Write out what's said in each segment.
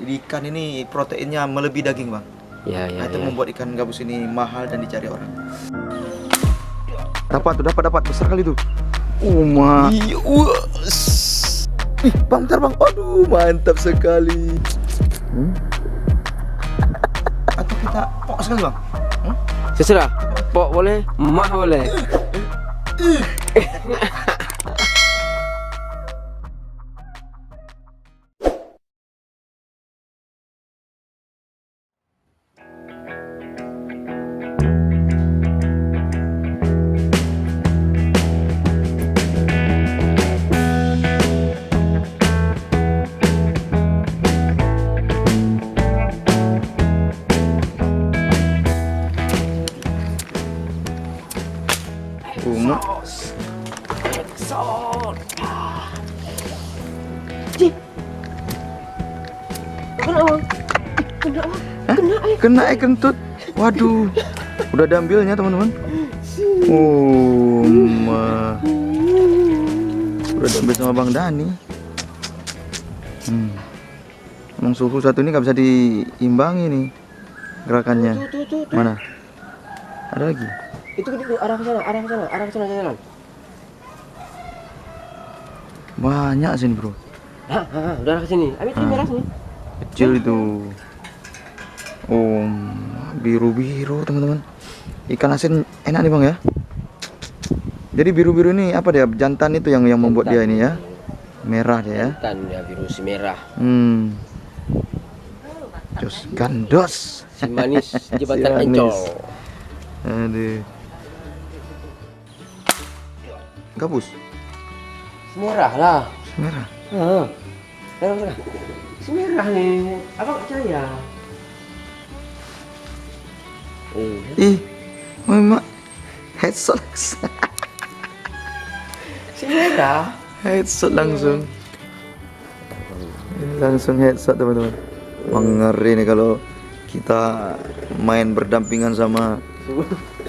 ikan ini proteinnya melebihi daging, Bang. Ya, Nah, ya, itu ya. membuat ikan gabus ini mahal dan dicari orang. Dapat besar kali tuh. Ih, Bang, bentar, Bang. Aduh, mantap sekali. Atau kita pokok sekali, Bang. Terserah. Pok boleh, mah boleh. Ungu. Kena kentut. Waduh. Udah diambilnya, teman-teman. Udah diambil sama Bang Dani. Emang suhu satu ini nggak bisa diimbangi nih gerakannya. Tuh. Mana? Ada lagi? Itu arah ke sana jalan. Banyak sini, Bro. Udah arah ke sini. Ambil itu merah sini. Kecil itu. Biru-biru, teman-teman. Ikan asin enak nih, Bang ya. Jadi biru-biru ini apa dia? Jantan itu yang membuat dia ini ya. Merah dia ya. Jantan ya, biru si merah. Jos gandos. Si manis jembatan Si manis. Ancol. Aduh. Gabus. Si merah lah. Merah. Merah. Si merah nih. Abang percaya? Ih, mama headshot. Si merah. Headshot langsung. Langsung headshot, teman-teman. Mengeri nih kalau kita main berdampingan sama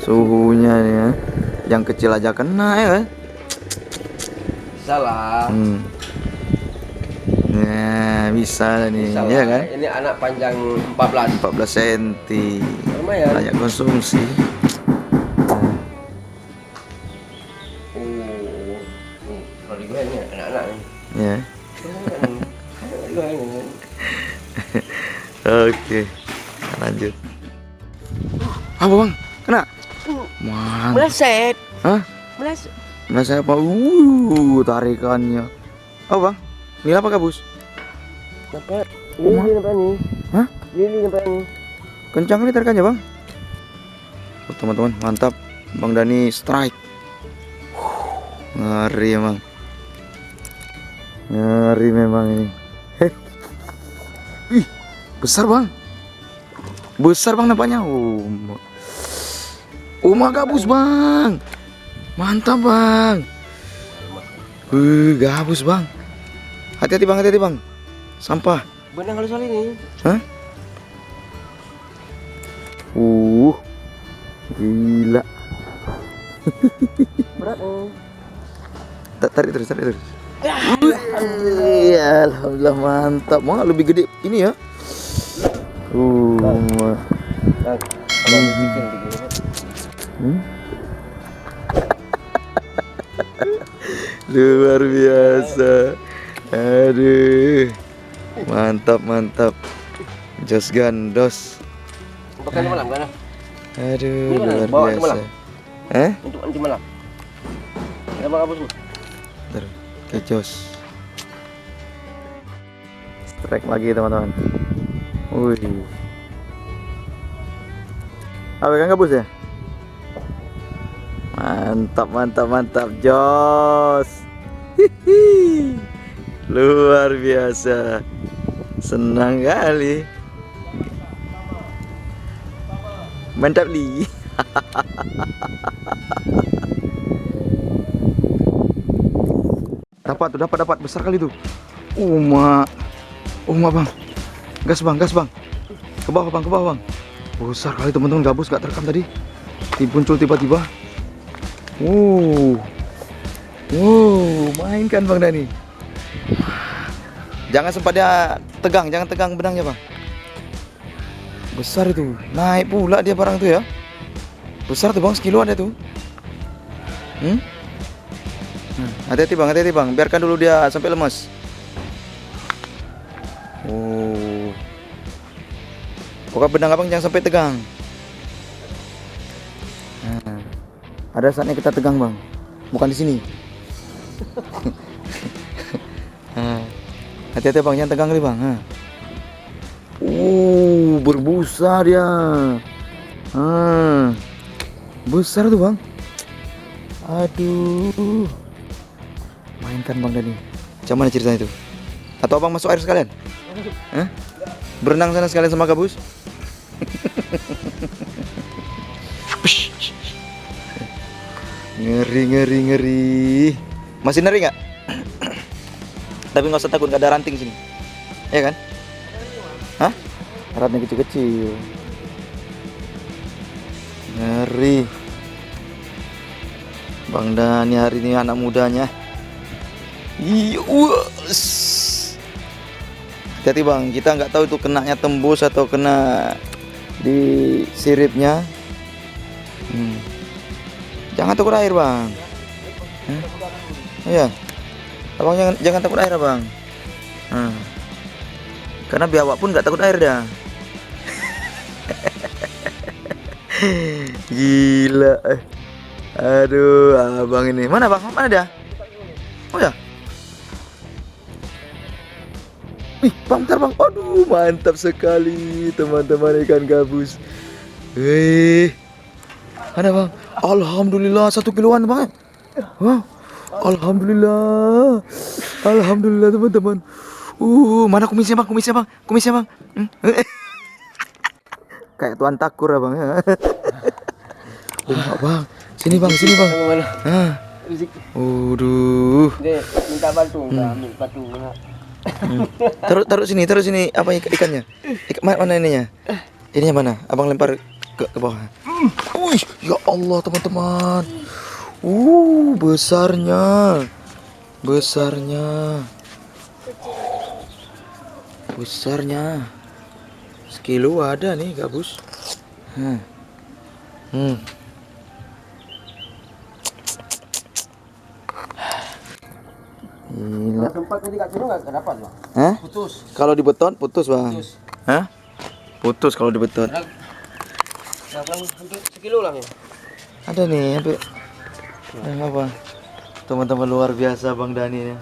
suhunya nih ya. Yang kecil aja kena ya kan? Salah. Nah, bisa nih, ya kan? Ini anak panjang 14 cm. Lumayan. Layak konsumsi. Kalau digoreng ini anak-anak nih. Ya. Digoreng. Oke. Lanjut. Apa, Bang? Kena? Mantap. Meleset. Hah? Meleset. Nah, saya apa? Tarikannya. Oh, Bang. Ini apa, Gabus? Dapat. Ini nampak nih. Hah? Ini nampak nih. Kencang kali tarikannya, Bang. Oh, teman-teman, mantap. Bang Dani strike. Ngeri emang. Ngeri memang ini. Ih, besar, Bang. Besar, Bang, nampaknya. Gabus, Bang. Mantap, Bang. Gabus, Bang. Hati-hati, Bang. Sampah. Benang halus kali ini. Hah? Gila. Berat Tarik terus. Iya, alhamdulillah mantap. Mau lebih gede ini ya. Luar biasa. Aduh. Mantap. Jos gandos. Bukan malam kan? Aduh, Ini mana? luar Bawa ke biasa. malam? Untuk nanti malam. Ada bang Abus nih. Terus ke jos. Strike lagi, teman-teman. Wih. Kan Gabus ya? Mantap, jos. Hihi. Luar biasa. Senang kali. Mantap li. Dapat besar kali tuh. Uma Bang. Gas bang. Ke bawah bang. Besar kali, teman-teman. Gabus gak terekam tadi. Muncul tiba-tiba. Mainkan Bang Dani. Jangan sempat dia tegang, jangan tegang benangnya bang. Besar itu, naik pula dia barang itu ya. Besar tuh bang, sekilo ada tuh. Hati-hati bang, biarkan dulu dia sampai lemas. Oh, pokoknya benang abang jangan sampai tegang. Nah, ada saatnya kita tegang bang, bukan di sini. Nah, hati-hati bang, jangan tegang nih bang. Nah. Berbusa dia. Besar tuh bang. Aduh. Mainkan bang Dani. Macam mana ceritanya itu? Atau abang masuk air sekalian? Hah? Berenang sana sekalian sama gabus? Ngeri. Masih nari nggak? Tapi nggak usah takut, nggak ada ranting sini. Ya kan? Hah? Ratnya kecil-kecil. Ngeri. Bang Dani hari ini anak mudanya. Hati-hati bang, kita nggak tahu itu kenanya tembus atau kena di siripnya. Jangan takut air bang. Iya, abang jangan takut air bang. Karena biawak pun nggak takut air dah. Gila. Aduh, abang ini mana bang? Mana dia? Oh ya. Ih, bang, bentar bang. Aduh, mantap sekali teman-teman ikan gabus. Ada bang. Alhamdulillah 1 kiloan bang. Wah, alhamdulillah. Alhamdulillah teman-teman. Mana kumisnya bang? Kumisnya bang. Kayak tuan takur ya bang. Bang, sini bang. Waduh. Minta bantu, ambil batu. Taruh sini apa ikannya? Mana ininya? Ininya mana? Abang lempar ke bawah. Wih, ya Allah teman-teman. Besarnya. Sekilo ada nih gabus. Gila. Sempat tadi Kak Cino nggak dapat bang? Hah? Putus. Kalau di beton putus bang. Hah? Putus kalau di beton. Hampir sekilo lah ya. Ada nih hampir. Apa? Teman-teman luar biasa bang Dani ya.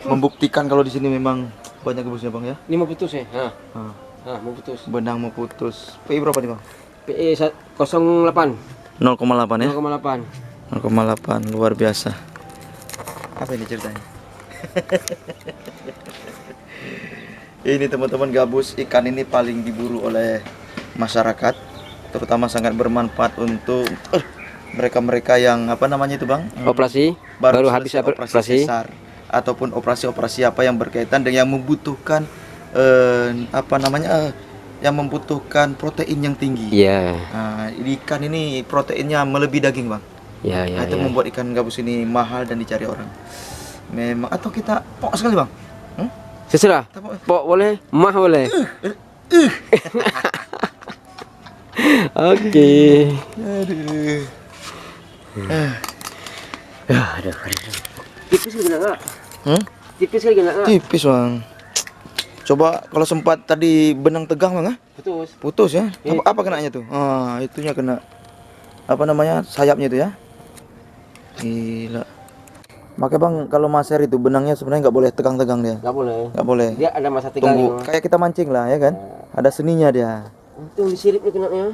Membuktikan kalau di sini memang banyak gabusnya bang ya. Ini mau putus ya? Mau putus. Benang mau putus. PI berapa nih bang? PE 08. 0,8 ya? 0,8. 0,8 luar biasa. Apa ini ceritanya? Ini teman-teman gabus ikan ini paling diburu oleh masyarakat, terutama sangat bermanfaat untuk mereka-mereka yang apa namanya itu bang? Operasi baru habis operasi sesar ataupun operasi-operasi apa yang berkaitan dengan yang membutuhkan yang membutuhkan protein yang tinggi. Iya. Nah, ikan ini proteinnya melebihi daging bang. Ya. Itu membuat ikan gabus ini mahal dan dicari orang. Memang atau kita pok sekali bang? Seserah. Pok boleh, mah boleh. Oke. Aduh. Aduh. Tipis lagi enggak? Tipis lagi enggak? Tipis bang. Coba kalau sempat tadi benang tegang bang, putus ya. Apa kenanya tuh? Itunya kena apa namanya sayapnya itu ya. Gila. Makanya bang kalau maser itu benangnya sebenarnya nggak boleh tegang-tegang dia. Nggak boleh. Dia ada masa tegang. Tunggu. Kayak kita mancing lah ya kan. Ada seninya dia. Untung disiripnya kenanya.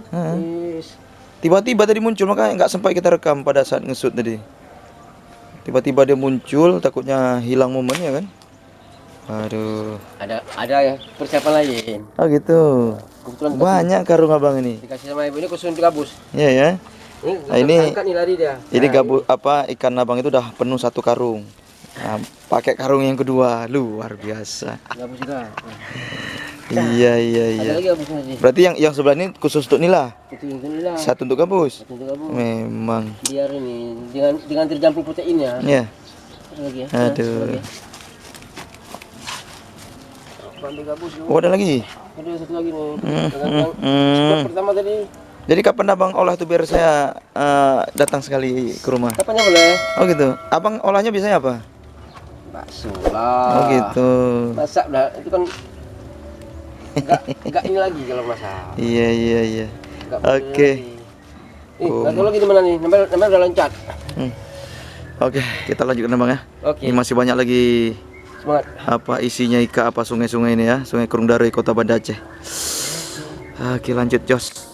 Tiba-tiba tadi muncul, makanya nggak sempat kita rekam pada saat ngesut tadi. Tiba-tiba dia muncul, takutnya hilang momennya kan. Aduh. Ada ya persiapan lain. Oh gitu. Kebetulan banyak karung abang ini. Dikasih sama ibu ini khusus untuk gabus. Iya ya. Ini lari dia. Ini gabus ikan abang itu udah penuh 1 karung. Nah, pakai karung yang kedua, luar biasa. Gabus juga. Iya. Ada lagi gabusnya sih. Berarti yang sebelah ini khusus untuk nila. Itu untuk nila. Satu untuk gabus. Satu untuk gabus. Memang. Biar ini dengan terjampung proteinnya. Iya. Lagi ya. Aduh. Sampai gabus. Oh, ada lagi. Ada satu lagi nih. Hmm. Spot pertama tadi. Jadi kapan abang olah tuh biar saya datang sekali ke rumah? Kapannya boleh? Oh gitu. Abang olahnya biasanya apa? Bakso Oh lah. gitu. Masak dah itu kan enggak ini lagi kalau masak. Iya iya iya. Nggak boleh Oke. lagi. Satu lagi di mana nih? Namanya udah loncat. Oke, kita lanjutkan bang ya. Oke. Ini masih banyak lagi Semangat. apa isinya ika apa sungai-sungai ini ya, Sungai Kurung Darui Kota Banda Aceh. Oke lanjut Jos.